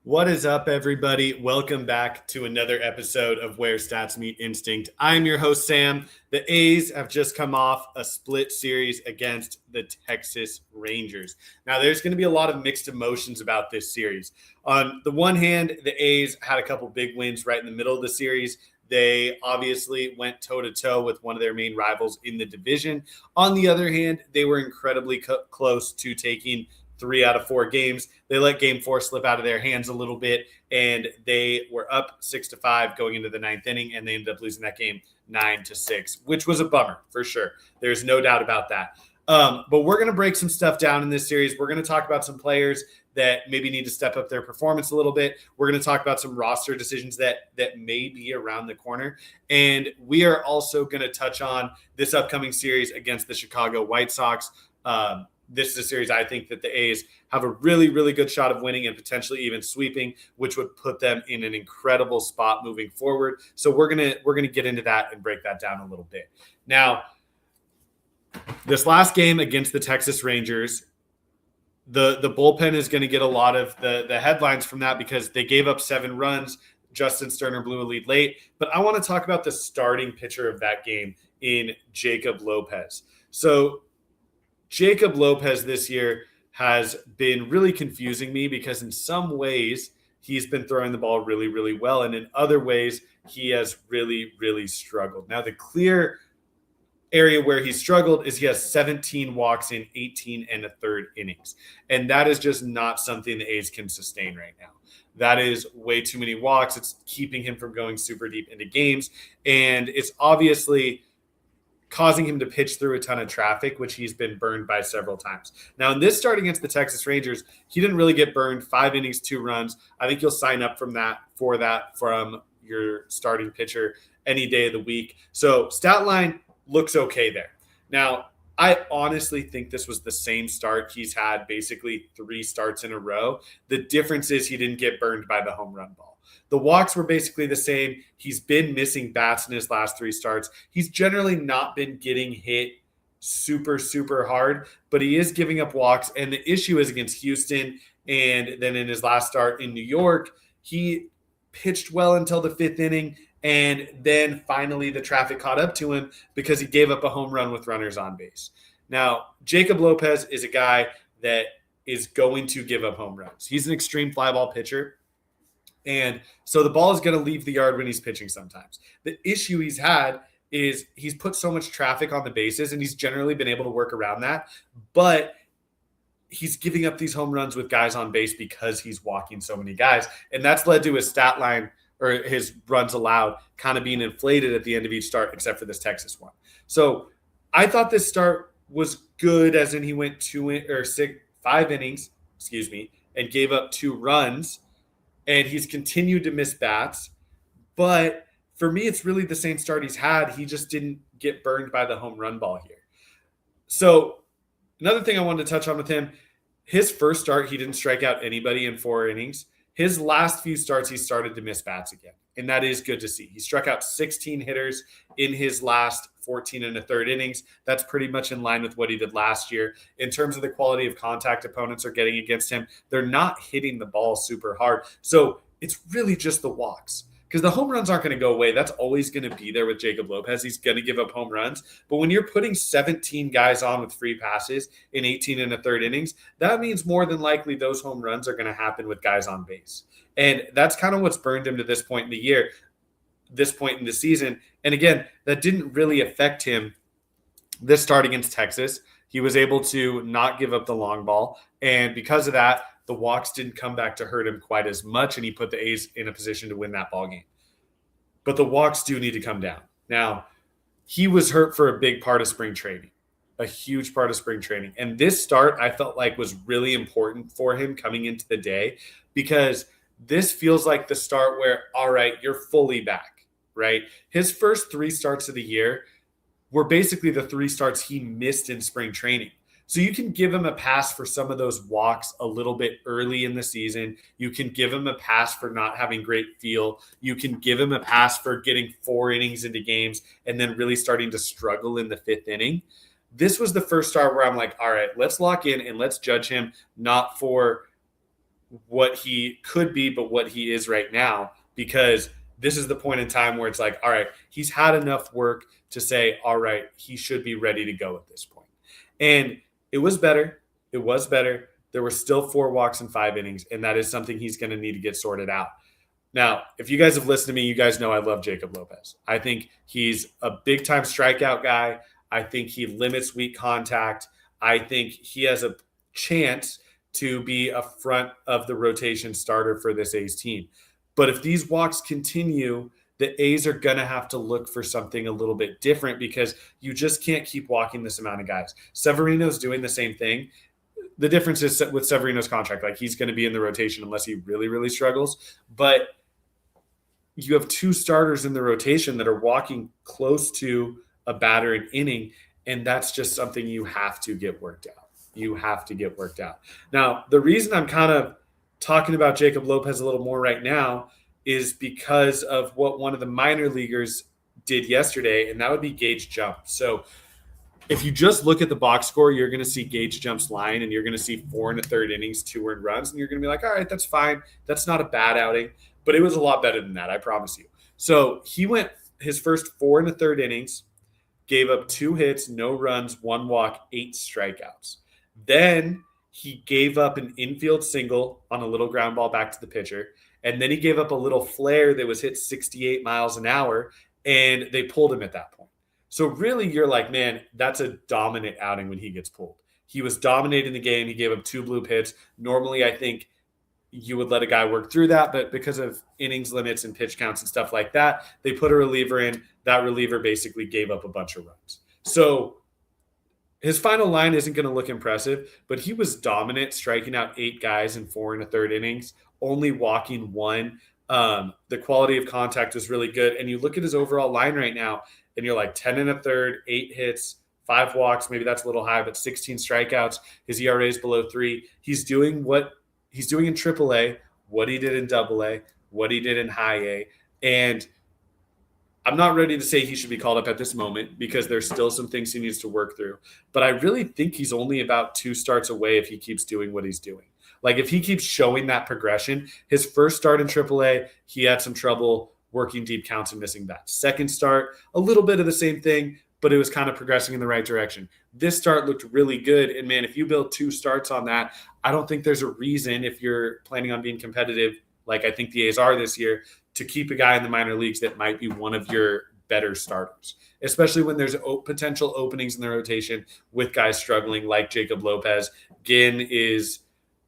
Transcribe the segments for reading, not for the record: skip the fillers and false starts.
What is up, everybody? Welcome back to another episode of Where Stats Meet Instinct. I'm your host, Sam. The A's have just come off a split series against the Texas Rangers. Now, there's going to be a lot of mixed emotions about this series. On the one hand, the A's had a couple big wins right in the middle of the series. They obviously went toe-to-toe with one of their main rivals in the division. On the other hand, they were incredibly close to taking 3 out of 4 games. They let game 4 slip out of their hands a little bit, and they were up 6-5 going into the 9th inning, and they ended up losing that game 9-6, which was a bummer for sure. There's no doubt about that. But we're going to break some stuff down in this series. We're going to talk about some players that maybe need to step up their performance a little bit. We're going to talk about some roster decisions that may be around the corner. And we are also going to touch on this upcoming series against the Chicago White Sox. This is a series I think that the A's have a really, really good shot of winning and potentially even sweeping, which would put them in an incredible spot moving forward. So we're gonna get into that and break that down a little bit. Now, this last game against the Texas Rangers, the bullpen is going to get a lot of the headlines from that because they gave up 7 runs. Justin Sterner blew a lead late. But I want to talk about the starting pitcher of that game in Jacob Lopez. So Jacob Lopez this year has been really confusing me because in some ways he's been throwing the ball really, really well. And in other ways, he has really, really struggled. Now, the clear area where he struggled is he has 17 walks in 18 and a third innings. And that is just not something the A's can sustain right now. That is way too many walks. It's keeping him from going super deep into games. And it's obviously causing him to pitch through a ton of traffic, which he's been burned by several times. Now, in this start against the Texas Rangers, he didn't really get burned. 5 innings, 2 runs. I think you'll sign up from your starting pitcher any day of the week. So stat line looks okay there. Now, I honestly think this was the same start he's had basically 3 starts in a row. The difference is he didn't get burned by the home run ball. The walks were basically the same. He's been missing bats in his last 3 starts. He's generally not been getting hit super, super hard, but he is giving up walks. And the issue is against Houston. And then in his last start in New York, he pitched well until the 5th inning. And then finally the traffic caught up to him because he gave up a home run with runners on base. Now, Jacob Lopez is a guy that is going to give up home runs. He's an extreme fly ball pitcher. And so the ball is going to leave the yard when he's pitching sometimes. The issue he's had is he's put so much traffic on the bases, and he's generally been able to work around that. But he's giving up these home runs with guys on base because he's walking so many guys. And that's led to his stat line or his runs allowed kind of being inflated at the end of each start, except for this Texas one. So I thought this start was good, as in he went 5 innings, and gave up 2 runs. And he's continued to miss bats. But for me, it's really the same start he's had. He just didn't get burned by the home run ball here. So another thing I wanted to touch on with him, his first start, he didn't strike out anybody in 4 innings. His last few starts, he started to miss bats again. And that is good to see. He struck out 16 hitters in his last 14 and a third innings. That's pretty much in line with what he did last year. In terms of the quality of contact opponents are getting against him, they're not hitting the ball super hard. So it's really just the walks. Because the home runs aren't going to go away. That's always going to be there with Jacob Lopez. He's going to give up home runs. But when you're putting 17 guys on with free passes in 18 and a third innings, that means more than likely those home runs are going to happen with guys on base. And that's kind of what's burned him to this point in the year, this point in the season. And again, that didn't really affect him this start against Texas. He was able to not give up the long ball. And because of that, the walks didn't come back to hurt him quite as much, and he put the A's in a position to win that ball game. But the walks do need to come down. Now, he was hurt for a big part of spring training, a huge part of spring training. And this start, I felt like, was really important for him coming into the day, because this feels like the start where, all right, you're fully back, right? His first 3 starts of the year were basically the 3 starts he missed in spring training. So you can give him a pass for some of those walks a little bit early in the season. You can give him a pass for not having great feel. You can give him a pass for getting 4 innings into games and then really starting to struggle in the 5th inning. This was the first start where I'm like, all right, let's lock in and let's judge him not for what he could be, but what he is right now, because this is the point in time where it's like, all right, he's had enough work to say, all right, he should be ready to go at this point. And it was better. It was better. There were still 4 walks in 5 innings, and that is something he's going to need to get sorted out. Now, if you guys have listened to me, you guys know I love Jacob Lopez. I think he's a big-time strikeout guy. I think he limits weak contact. I think he has a chance to be a front of the rotation starter for this A's team. But if these walks continue, the A's are going to have to look for something a little bit different, because you just can't keep walking this amount of guys. Severino's doing the same thing. The difference is with Severino's contract, like, he's going to be in the rotation unless he really, really struggles. But you have 2 starters in the rotation that are walking close to a batter an inning, and that's just something you have to get worked out. You have to get worked out. Now, the reason I'm kind of talking about Jacob Lopez a little more right now is because of what one of the minor leaguers did yesterday, and that would be Gage Jump. So if you just look at the box score, you're going to see Gage Jump's line, and you're going to see 4 1/3 innings, 2 earned runs, and you're going to be like, all right, that's fine. That's not a bad outing, but it was a lot better than that, I promise you. So he went his first 4 1/3 innings, gave up 2 hits, no runs, 1 walk, 8 strikeouts. Then he gave up an infield single on a little ground ball back to the pitcher, and then he gave up a little flare that was hit 68 miles an hour, and they pulled him at that point. So really, you're like, man, that's a dominant outing when he gets pulled. He was dominating the game. He gave up 2 blue hits. Normally, I think you would let a guy work through that, but because of innings limits and pitch counts and stuff like that, they put a reliever in. That reliever basically gave up a bunch of runs. So his final line isn't going to look impressive, but he was dominant, striking out 8 guys in 4 1/3 innings, only walking 1. The quality of contact was really good. And you look at his overall line right now, and you're like 10 1/3, 8 hits, 5 walks. Maybe that's a little high, but 16 strikeouts. His ERA is below 3. He's doing what he's doing in AAA, what he did in AA, what he did in High A. And I'm not ready to say he should be called up at this moment, because there's still some things he needs to work through. But I really think he's only about 2 starts away if he keeps doing what he's doing. Like, if he keeps showing that progression, his first start in AAA, he had some trouble working deep counts and missing bats. Second start, a little bit of the same thing, but it was kind of progressing in the right direction. This start looked really good. And man, if you build 2 starts on that, I don't think there's a reason, if you're planning on being competitive, like I think the A's are this year, to keep a guy in the minor leagues that might be one of your better starters, especially when there's potential openings in the rotation with guys struggling like Jacob Lopez. Ginn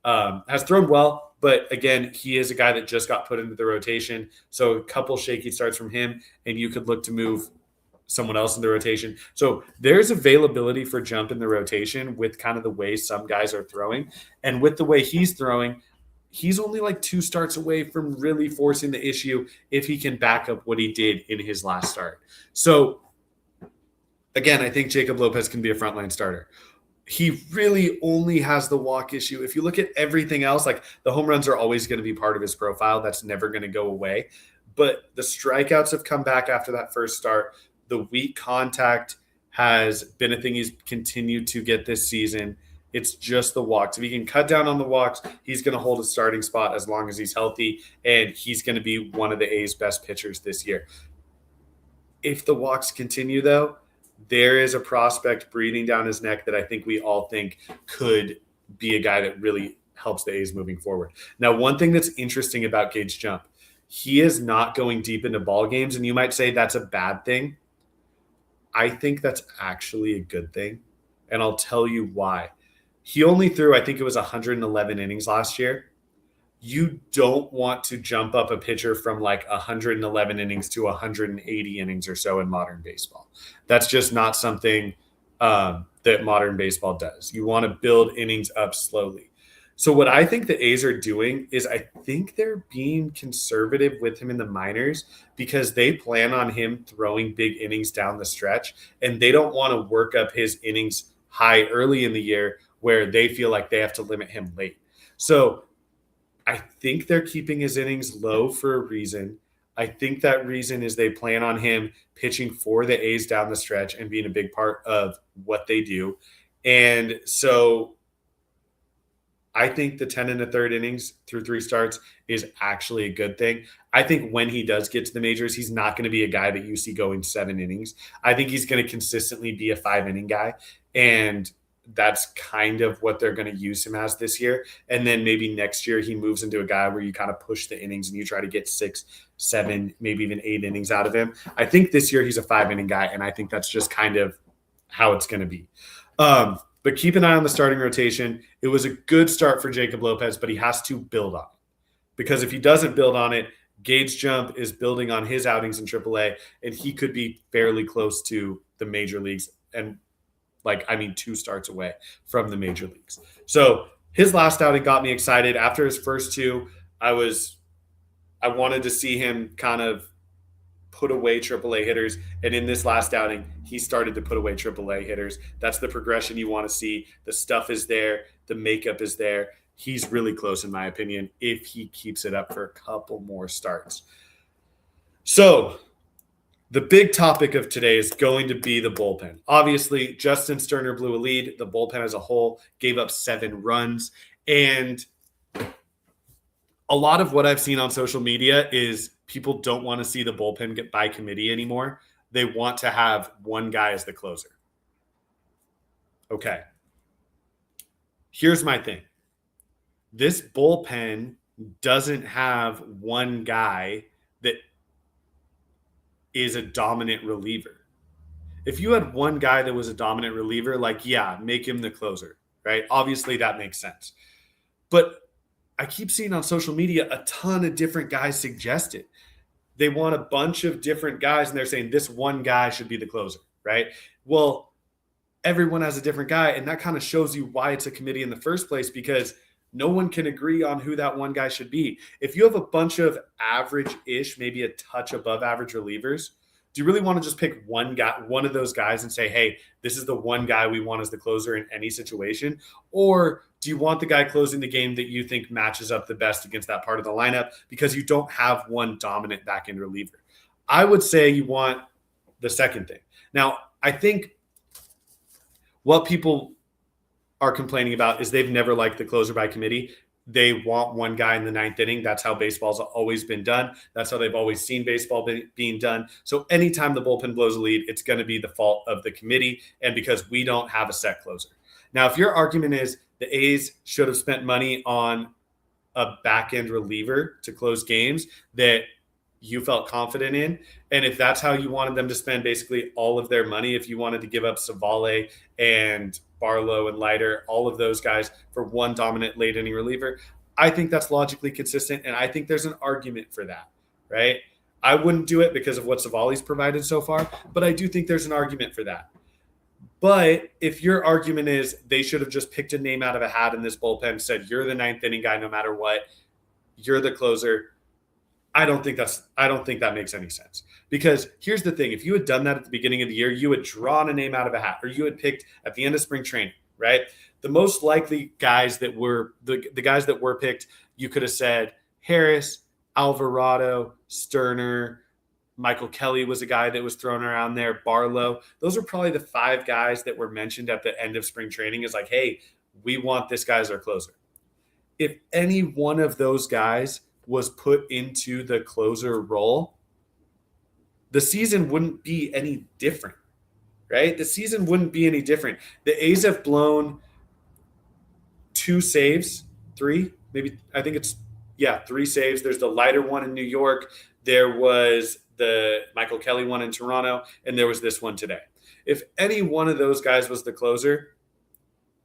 has thrown well, but again, he is a guy that just got put into the rotation. So a couple shaky starts from him, and you could look to move someone else in the rotation. So there's availability for Jump in the rotation with kind of the way some guys are throwing. And with the way he's throwing, he's only like 2 starts away from really forcing the issue if he can back up what he did in his last start. So again, I think Jacob Lopez can be a frontline starter. He really only has the walk issue. If you look at everything else, like, the home runs are always going to be part of his profile. That's never going to go away. But the strikeouts have come back after that first start. The weak contact has been a thing he's continued to get this season. It's just the walks. If he can cut down on the walks, he's going to hold a starting spot as long as he's healthy, and he's going to be one of the A's best pitchers this year. If the walks continue, though, there is a prospect breathing down his neck that I think we all think could be a guy that really helps the A's moving forward. Now, one thing that's interesting about Gage Jump, he is not going deep into ball games, and you might say that's a bad thing. I think that's actually a good thing, and I'll tell you why. He only threw, I think it was 111 innings last year. You don't want to jump up a pitcher from like 111 innings to 180 innings or so in modern baseball. That's just not something that modern baseball does. You want to build innings up slowly. So what I think the A's are doing is, I think they're being conservative with him in the minors, because they plan on him throwing big innings down the stretch, and they don't want to work up his innings high early in the year where they feel like they have to limit him late. So I think they're keeping his innings low for a reason. I think that reason is they plan on him pitching for the A's down the stretch and being a big part of what they do. And so I think the 10 and a third innings through 3 starts is actually a good thing. I think when he does get to the majors, he's not going to be a guy that you see going 7 innings. I think he's going to consistently be a 5-inning guy. And that's kind of what they're going to use him as this year. And then maybe next year he moves into a guy where you kind of push the innings and you try to get 6, 7, maybe even 8 innings out of him. I think this year he's a 5-inning guy, and I think that's just kind of how it's going to be. But keep an eye on the starting rotation. It was a good start for Jacob Lopez, but he has to build on it. Because if he doesn't build on it, Gage Jump is building on his outings in AAA, and he could be fairly close to the major leagues and 2 starts away from the major leagues. So his last outing got me excited. After his first 2, I wanted to see him kind of put away AAA hitters. And in this last outing, he started to put away AAA hitters. That's the progression you want to see. The stuff is there. The makeup is there. He's really close, in my opinion, if he keeps it up for a couple more starts. So the big topic of today is going to be the bullpen. Obviously, Justin Sterner blew a lead. The bullpen as a whole gave up 7 runs. And a lot of what I've seen on social media is people don't want to see the bullpen get by committee anymore. They want to have one guy as the closer. Okay. Here's my thing. This bullpen doesn't have one guy that is a dominant reliever. If you had one guy that was a dominant reliever, make him the closer, right? Obviously, that makes sense. But I keep seeing on social media a ton of different guys suggested. They want a bunch of different guys, and they're saying this one guy should be the closer, right? Well, everyone has a different guy, and that kind of shows you why it's a committee in the first place, because no one can agree on who that one guy should be. If you have a bunch of average-ish, maybe a touch above average relievers, do you really want to just pick one guy, one of those guys, and say, hey, this is the one guy we want as the closer in any situation? Or do you want the guy closing the game that you think matches up the best against that part of the lineup because you don't have one dominant back-end reliever? I would say you want the second thing. Now, I think what people are complaining about is they've never liked the closer by committee. They want one guy in the 9th inning. That's how baseball's always been done. That's how they've always seen baseball being done. So anytime the bullpen blows a lead, it's going to be the fault of the committee, and because we don't have a set closer. Now, if your argument is the A's should have spent money on a back-end reliever to close games that you felt confident in, and if that's how you wanted them to spend basically all of their money, if you wanted to give up Savale and Barlow and Leiter, all of those guys for one dominant late inning reliever, I think that's logically consistent, and I think there's an argument for that, right? I wouldn't do it because of what Savale's provided so far, but I do think there's an argument for that. But if your argument is they should have just picked a name out of a hat in this bullpen, said you're the 9th inning guy no matter what, you're the closer, I don't think that makes any sense. Because here's the thing. If you had done that at the beginning of the year, you had drawn a name out of a hat, or you had picked at the end of spring training, right? The most likely guys that were the guys that were picked, you could have said Harris, Alvarado, Sterner, Michael Kelly was a guy that was thrown around there, Barlow. Those are probably the 5 guys that were mentioned at the end of spring training as like, hey, we want this guy as our closer. If any one of those guys was put into the closer role, the season wouldn't be any different, right? The season wouldn't be any different. The A's have blown 2 saves, 3, maybe, I think it's, 3 saves. There's the Leiter one in New York. There was the Michael Kelly one in Toronto, and there was this one today. If any one of those guys was the closer,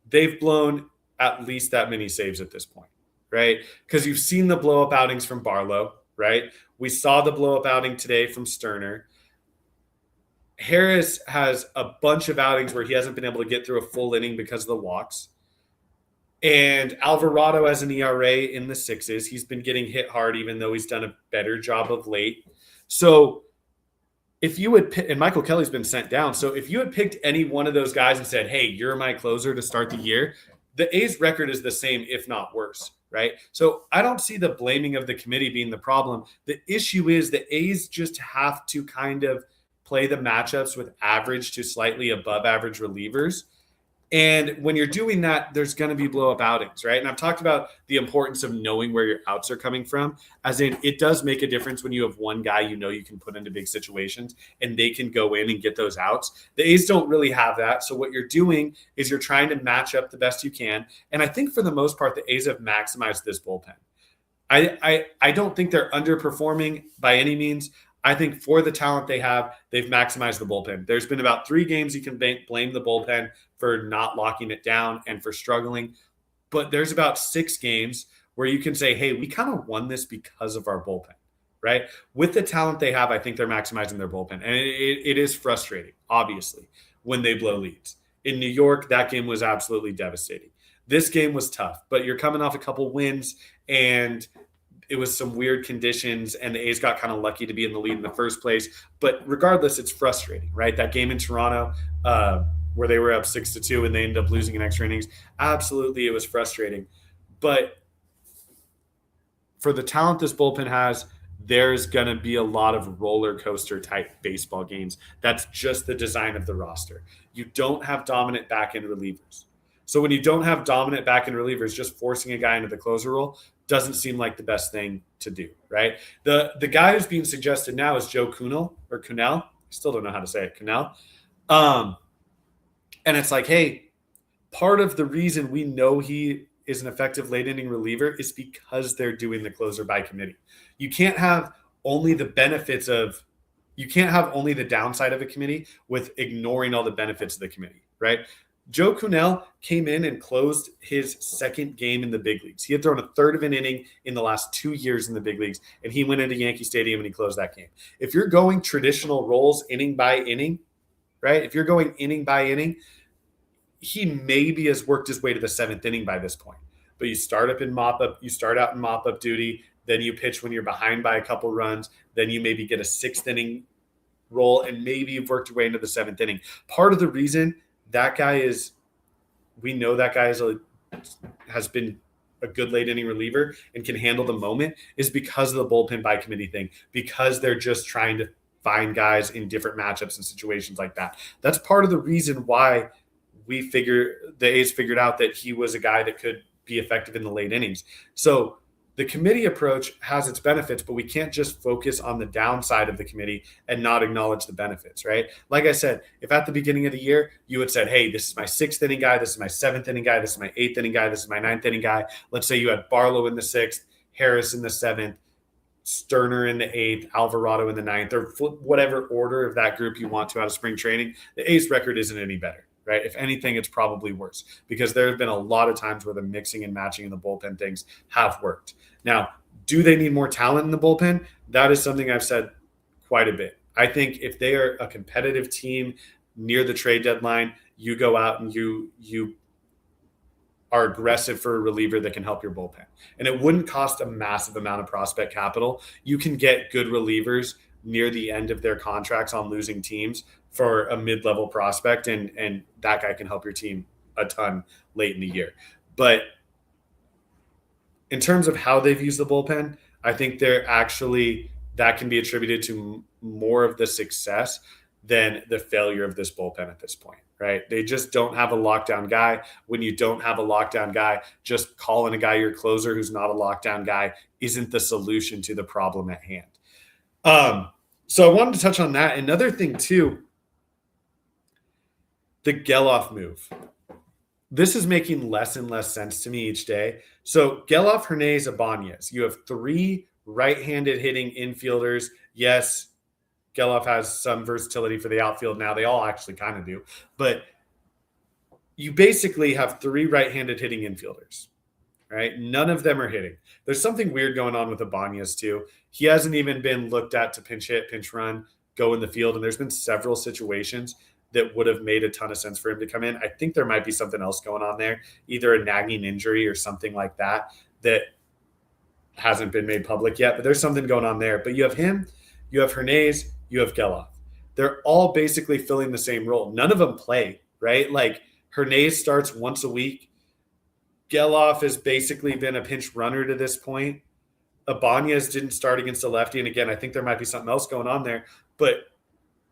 they've blown at least that many saves at this point, right? Because you've seen the blow-up outings from Barlow, right? We saw the blow-up outing today from Sterner. Harris has a bunch of outings where he hasn't been able to get through a full inning because of the walks. And Alvarado has an ERA in the 6s. He's been getting hit hard, even though he's done a better job of late. So if you would, and Michael Kelly's been sent down. So if you had picked any one of those guys and said, hey, you're my closer to start the year, the A's record is the same, if not worse, right? So I don't see the blaming of the committee being the problem. The issue is the A's just have to kind of play the matchups with average to slightly above average relievers And when you're doing that, there's going to be blow up outings, right? And I've talked about the importance of knowing where your outs are coming from, as in it does make a difference when you have one guy you can put into big situations and they can go in and get those outs. The A's don't really have that. So what you're doing is you're trying to match up the best you can. And I think for the most part, the A's have maximized this bullpen. I don't think they're underperforming by any means. I think for the talent they have, they've maximized the bullpen. There's been about 3 games you can blame the bullpen for not locking it down and for struggling. But there's about 6 games where you can say, hey, we kind of won this because of our bullpen, right? With the talent they have, I think they're maximizing their bullpen. And it is frustrating, obviously, when they blow leads. In New York, that game was absolutely devastating. This game was tough, but you're coming off a couple wins, and it was some weird conditions, and the A's got kind of lucky to be in the lead in the first place. But regardless, it's frustrating, right? That game in Toronto, where they were up 6-2 and they ended up losing in extra innings, absolutely, it was frustrating. But for the talent this bullpen has, there's going to be a lot of roller coaster type baseball games. That's just the design of the roster. You don't have dominant back end relievers. So when you don't have dominant back end relievers, just forcing a guy into the closer role doesn't seem like the best thing to do, right? The guy who's being suggested now is Joe Kunal or Kunal. I still don't know how to say it, Kunal. And it's like, hey, part of the reason we know he is an effective late inning reliever is because they're doing the closer by committee. You can't have only the downside of a committee with ignoring all the benefits of the committee, right? Joe Kunal came in and closed his second game in the big leagues. He had thrown a third of an inning in the last 2 years in the big leagues, and he went into Yankee Stadium and he closed that game. If you're going traditional roles inning by inning, right? If you're going inning by inning, he maybe has worked his way to the 7th inning by this point. But you start out in mop up duty, then you pitch when you're behind by a couple runs, then you maybe get a 6th inning role, and maybe you've worked your way into the 7th inning. Part of the reason we know that guy has been a good late inning reliever and can handle the moment is because of the bullpen by committee thing, because they're just trying to find guys in different matchups and situations like that. That's part of the reason why the A's figured out that he was a guy that could be effective in the late innings. So the committee approach has its benefits, but we can't just focus on the downside of the committee and not acknowledge the benefits, right? Like I said, if at the beginning of the year you had said, hey, this is my 6th inning guy, this is my 7th inning guy, this is my 8th inning guy, this is my 9th inning guy. Let's say you had Barlow in the 6th, Harris in the 7th, Sterner in the 8th, Alvarado in the 9th, or whatever order of that group you want to out of spring training. The A's record isn't any better. Right? If anything, it's probably worse because there have been a lot of times where the mixing and matching in the bullpen things have worked. Now, do they need more talent in the bullpen? That is something I've said quite a bit. I think if they are a competitive team near the trade deadline, you go out and you are aggressive for a reliever that can help your bullpen. And it wouldn't cost a massive amount of prospect capital. You can get good relievers near the end of their contracts on losing teams for a mid-level prospect, and that guy can help your team a ton late in the year. But in terms of how they've used the bullpen, I think that can be attributed to more of the success than the failure of this bullpen at this point, right? They just don't have a lockdown guy. When you don't have a lockdown guy, just calling a guy your closer who's not a lockdown guy isn't the solution to the problem at hand. So I wanted to touch on that. Another thing too, the Geloff move. This is making less and less sense to me each day. So Geloff, Hernandez, Ibanez. You have 3 right-handed hitting infielders. Yes, Geloff has some versatility for the outfield now. They all actually kind of do. But you basically have 3 right-handed hitting infielders, right? None of them are hitting. There's something weird going on with Ibanez too. He hasn't even been looked at to pinch hit, pinch run, go in the field. And there's been several situations that would have made a ton of sense for him to come in. I think there might be something else going on there, either a nagging injury or something like that hasn't been made public yet, but there's something going on there. But you have him, you have Hernandez, you have Geloff. They're all basically filling the same role. None of them play, right? Like Hernandez starts once a week. Geloff has basically been a pinch runner to this point. Ibanez didn't start against a lefty. And again, I think there might be something else going on there, but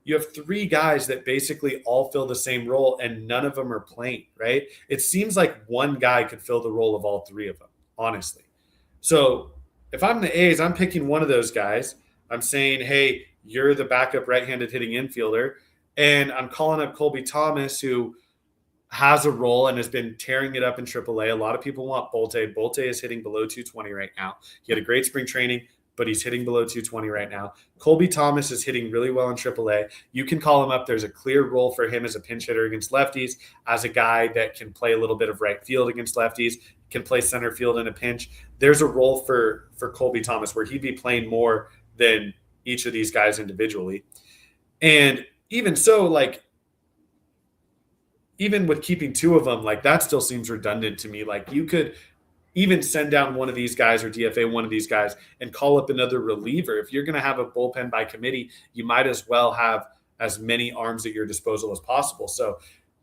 you have three guys that basically all fill the same role and none of them are playing, right? It seems like one guy could fill the role of all three of them, honestly. So if I'm the A's, I'm picking one of those guys. I'm saying, hey, you're the backup right-handed hitting infielder. And I'm calling up Colby Thomas, who has a role and has been tearing it up in AAA. A lot of people want Bolte. Bolte is hitting below 220 right now. He had a great spring training, but he's hitting below 220 right now. Colby Thomas is hitting really well in AAA. You can call him up. There's a clear role for him as a pinch hitter against lefties, as a guy that can play a little bit of right field against lefties, can play center field in a pinch. There's a role for Colby Thomas where he'd be playing more than each of these guys individually. And even so, like, even with keeping two of them, like, that still seems redundant to me. Like, you could even send down one of these guys or DFA one of these guys and call up another reliever. If you're going to have a bullpen by committee, you might as well have as many arms at your disposal as possible. So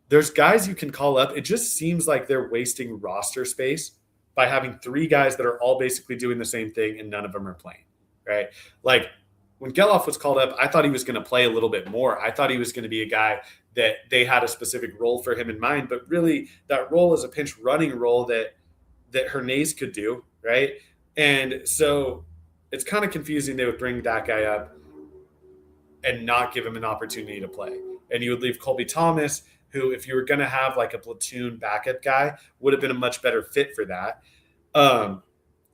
there's guys you can call up. It just seems like they're wasting roster space by having three guys that are all basically doing the same thing and none of them are playing, right? Like, when Geloff was called up, I thought he was going to play a little bit more. I thought he was going to be a guy that they had a specific role for him in mind, but really that role is a pinch running role that Hernandez could do, right? And so it's kind of confusing. They would bring that guy up and not give him an opportunity to play. And you would leave Colby Thomas, who, if you were going to have like a platoon backup guy, would have been a much better fit for that.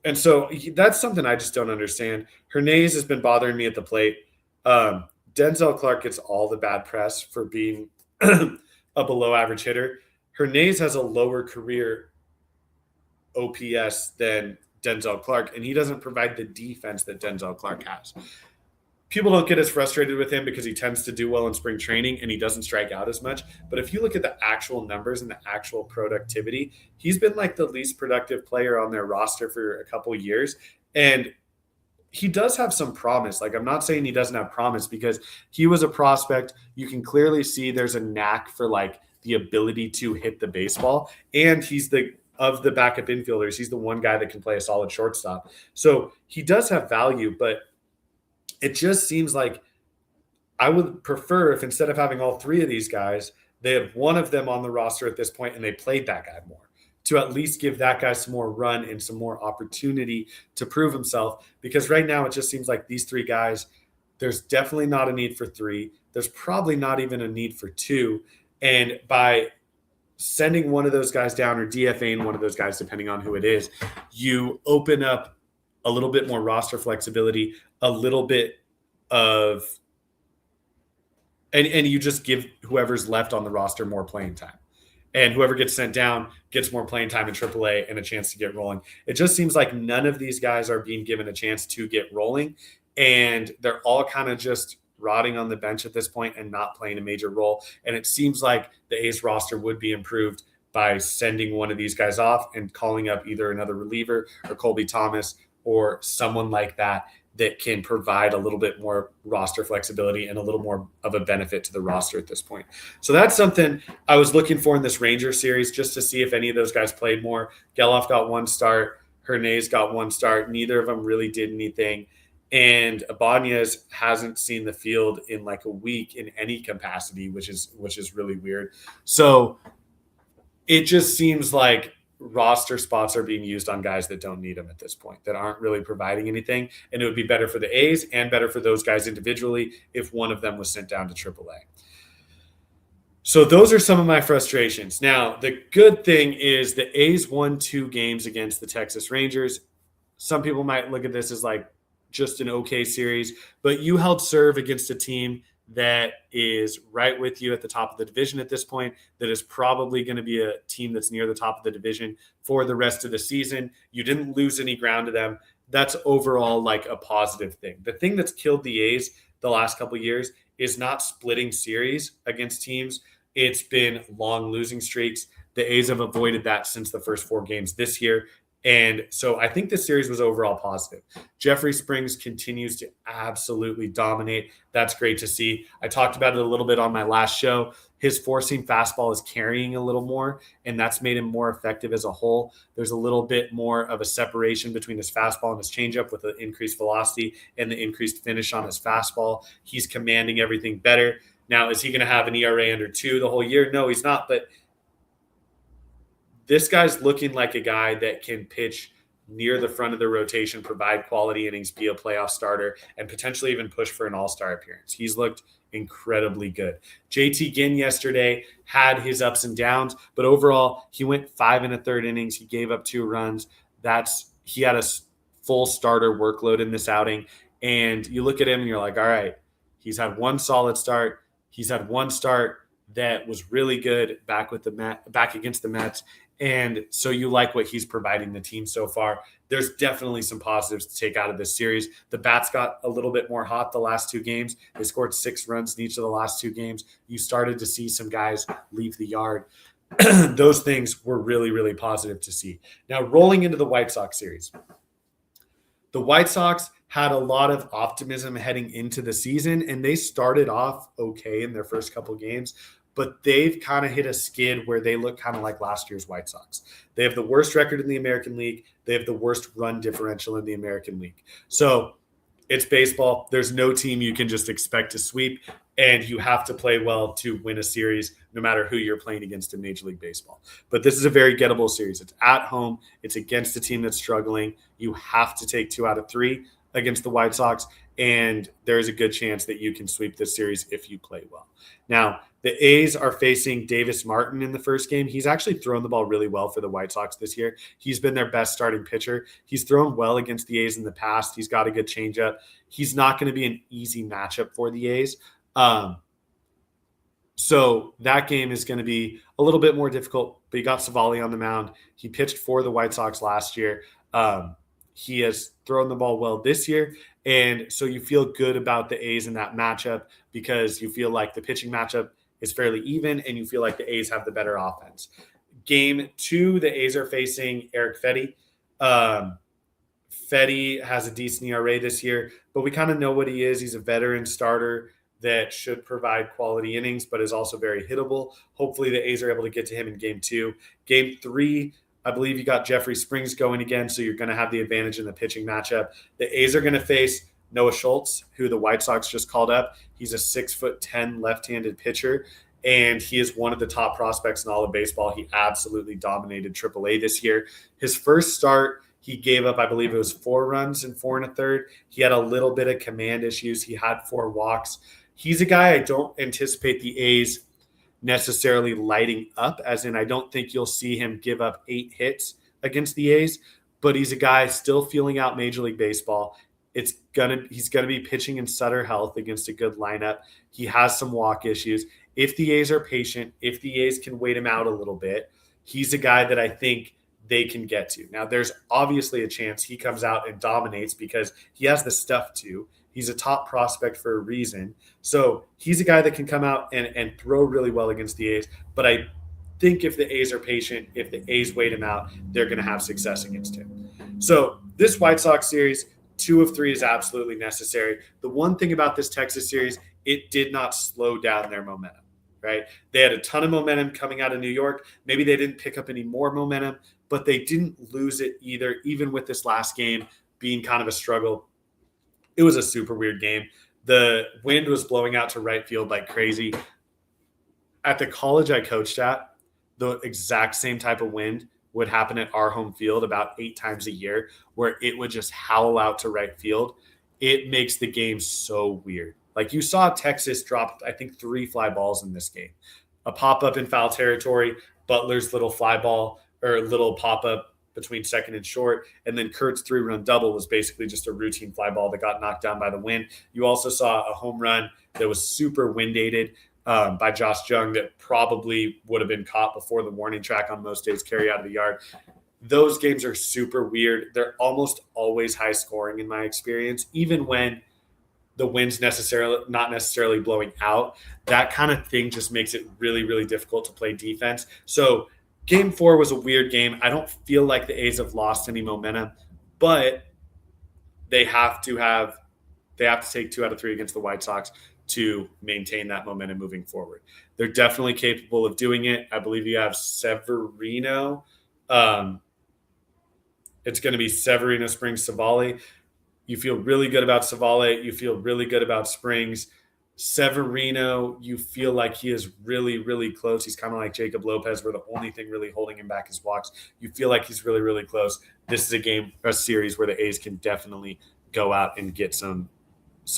And so that's something I just don't understand. Hernandez has been bothering me at the plate. Denzel Clark gets all the bad press for being a below average hitter. Hernandez has a lower career OPS than Denzel Clark, and he doesn't provide the defense that Denzel Clark has. People don't get as frustrated with him because he tends to do well in spring training and he doesn't strike out as much. But if you look at the actual numbers and the actual productivity, he's been like the least productive player on their roster for a couple years. And he does have some promise. Like, I'm not saying he doesn't have promise, because he was a prospect. You can clearly see there's a knack for like the ability to hit the baseball. And he's of the backup infielders, he's the one guy that can play a solid shortstop. So he does have value, but it just seems like I would prefer if, instead of having all three of these guys, they have one of them on the roster at this point and they played that guy more, to at least give that guy some more run and some more opportunity to prove himself. Because right now it just seems like these three guys, there's definitely not a need for three. There's probably not even a need for two. And by sending one of those guys down or DFAing one of those guys, depending on who it is, you open up a little bit more roster flexibility, a little bit of, and you just give whoever's left on the roster more playing time. And whoever gets sent down gets more playing time in AAA and a chance to get rolling. It just seems like none of these guys are being given a chance to get rolling. And they're all kind of just rotting on the bench at this point and not playing a major role. And it seems like the A's roster would be improved by sending one of these guys off and calling up either another reliever or Colby Thomas or someone like that can provide a little bit more roster flexibility and a little more of a benefit to the roster at this point. So that's something I was looking for in this Ranger series, just to see if any of those guys played more. Geloff got one start. Hernandez got one start. Neither of them really did anything. And Ibanez hasn't seen the field in like a week in any capacity, which is really weird. So it just seems like roster spots are being used on guys that don't need them at this point, that aren't really providing anything. And it would be better for the A's and better for those guys individually if one of them was sent down to AAA. So those are some of my frustrations. Now, the good thing is the A's won 2 games against the Texas Rangers. Some people might look at this as like just an okay series, but you held serve against a team that is right with you at the top of the division at this point, that is probably going to be a team that's near the top of the division for the rest of the season. You didn't lose any ground to them. That's overall like a positive thing. The thing that's killed the A's the last couple of years is not splitting series against teams. It's been long losing streaks. The A's have avoided that since the first 4 games this year. And so I think this series was overall positive. Jeffrey Springs continues to absolutely dominate. That's great to see. I talked about it a little bit on my last show. His four-seam fastball is carrying a little more, and that's made him more effective as a whole. There's a little bit more of a separation between his fastball and his changeup with the increased velocity and the increased finish on his fastball. He's commanding everything better. Now, is he going to have an ERA under 2 the whole year? No, he's not, but this guy's looking like a guy that can pitch near the front of the rotation, provide quality innings, be a playoff starter, and potentially even push for an all-star appearance. He's looked incredibly good. JT Ginn yesterday had his ups and downs, but overall, he went 5 1/3 innings. He gave up 2 runs. He had a full starter workload in this outing. And you look at him and you're like, all right, he's had one solid start. He's had one start that was really good back against the Mets. And so you like what he's providing the team so far. There's definitely some positives to take out of this series. The bats got a little bit more hot the last 2 games. They scored 6 runs in each of the last 2 games. You started to see some guys leave the yard. Those things were really, really positive to see. Now, rolling into the White Sox series. The White Sox had a lot of optimism heading into the season, and they started off okay in their first couple games, but they've kind of hit a skid where they look kind of like last year's White Sox. They have the worst record in the American League. They have the worst run differential in the American League. So it's baseball. There's no team you can just expect to sweep, and you have to play well to win a series no matter who you're playing against in Major League Baseball. But this is a very gettable series. It's at home. It's against a team that's struggling. You have to take 2 out of 3 against the White Sox, and there is a good chance that you can sweep this series if you play well. Now, the A's are facing Davis Martin in the first game. He's actually thrown the ball really well for the White Sox this year. He's been their best starting pitcher. He's thrown well against the A's in the past. He's got a good changeup. He's not going to be an easy matchup for the A's. So that game is going to be a little bit more difficult, but you got Savali on the mound. He pitched for the White Sox last year. He has thrown the ball well this year. And so you feel good about the A's in that matchup because you feel like the pitching matchup is fairly even and you feel like the A's have the better offense. Game 2, the A's are facing Eric Fedde. Fedde has a decent ERA this year, but we kind of know what he is. He's a veteran starter that should provide quality innings, but is also very hittable. Hopefully the A's are able to get to him in game 2. Game 3, I believe you got Jeffrey Springs going again, so you're going to have the advantage in the pitching matchup. The A's are going to face Noah Schultz, who the White Sox just called up. He's a 6'10" left-handed pitcher, and he is one of the top prospects in all of baseball. He absolutely dominated AAA this year. His first start, he gave up, I believe it was 4 runs in 4 1/3. He had a little bit of command issues. He had 4 walks. He's a guy I don't anticipate the A's necessarily lighting up, as in I don't think you'll see him give up 8 hits against the A's, but he's a guy still feeling out Major League Baseball. He's gonna be pitching in Sutter Health against a good lineup. He has some walk issues. If the A's are patient, if the A's can wait him out a little bit, he's a guy that I think they can get to. Now, there's obviously a chance he comes out and dominates because he has the stuff to. He's a top prospect for a reason. So he's a guy that can come out and throw really well against the A's. But I think if the A's are patient, if the A's wait him out, they're going to have success against him. So this White Sox series, 2 of 3 is absolutely necessary. The one thing about this Texas series, it did not slow down their momentum, right? They had a ton of momentum coming out of New York. Maybe they didn't pick up any more momentum, but they didn't lose it either, even with this last game being kind of a struggle. It was a super weird game. The wind was blowing out to right field like crazy. At the college I coached at, the exact same type of wind would happen at our home field about 8 times a year, where it would just howl out to right field. It makes the game so weird. Like you saw Texas drop, I think, 3 fly balls in this game. A pop-up in foul territory, Butler's little fly ball or little pop-up between second and short, and then Kurt's 3-run double was basically just a routine fly ball that got knocked down by the wind. You also saw a home run that was super wind-aided by Josh Jung that probably would have been caught before the warning track on most days carry out of the yard. Those games are super weird. They're almost always high scoring in my experience, even when the wind's not necessarily blowing out. That kind of thing just makes it really, really difficult to play defense. So Game 4 was a weird game. I don't feel like the A's have lost any momentum, but they have to take 2 out of 3 against the White Sox to maintain that momentum moving forward. They're definitely capable of doing it. I believe you have Severino. It's going to be Severino, Springs, Savali. You feel really good about Savale. You feel really good about Springs. Severino, you feel like he is really, really close. He's kind of like Jacob Lopez, where the only thing really holding him back is walks. You feel like he's really, really close. This is a series where the A's can definitely go out and get some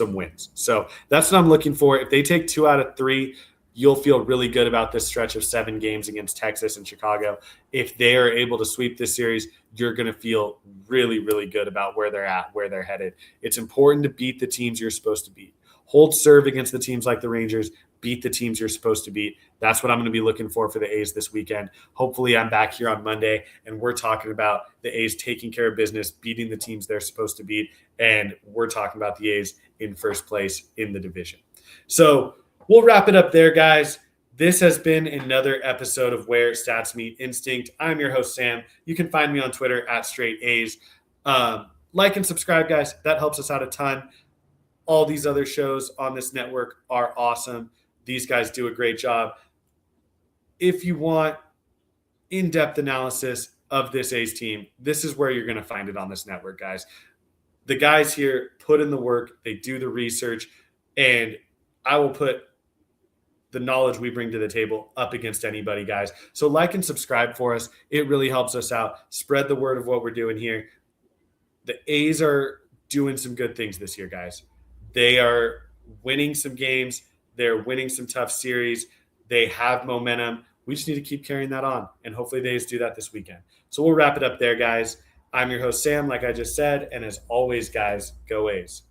wins. So that's what I'm looking for. If they take 2 out of 3, you'll feel really good about this stretch of 7 games against Texas and Chicago. If they are able to sweep this series, you're going to feel really, really good about where they're at, where they're headed. It's important to beat the teams you're supposed to beat. Hold serve against the teams like the Rangers. Beat the teams you're supposed to beat. That's what I'm going to be looking for the A's this weekend. Hopefully I'm back here on Monday and we're talking about the A's taking care of business, beating the teams they're supposed to beat, and we're talking about the A's in first place in the division. So we'll wrap it up there, guys. This has been another episode of Where Stats Meet Instinct. I'm your host, Sam. You can find me on Twitter at StraightA's. Like and subscribe, guys. That helps us out a ton. All these other shows on this network are awesome. These guys do a great job. If you want in-depth analysis of this A's team, this is where you're going to find it on this network, guys. The guys here put in the work. They do the research. And I will put the knowledge we bring to the table up against anybody, guys. So like and subscribe for us. It really helps us out. Spread the word of what we're doing here. The A's are doing some good things this year, guys. They are winning some games. They're winning some tough series. They have momentum. We just need to keep carrying that on, and hopefully the A's do that this weekend. So we'll wrap it up there, guys. I'm your host, Sam, like I just said, and as always, guys, go A's.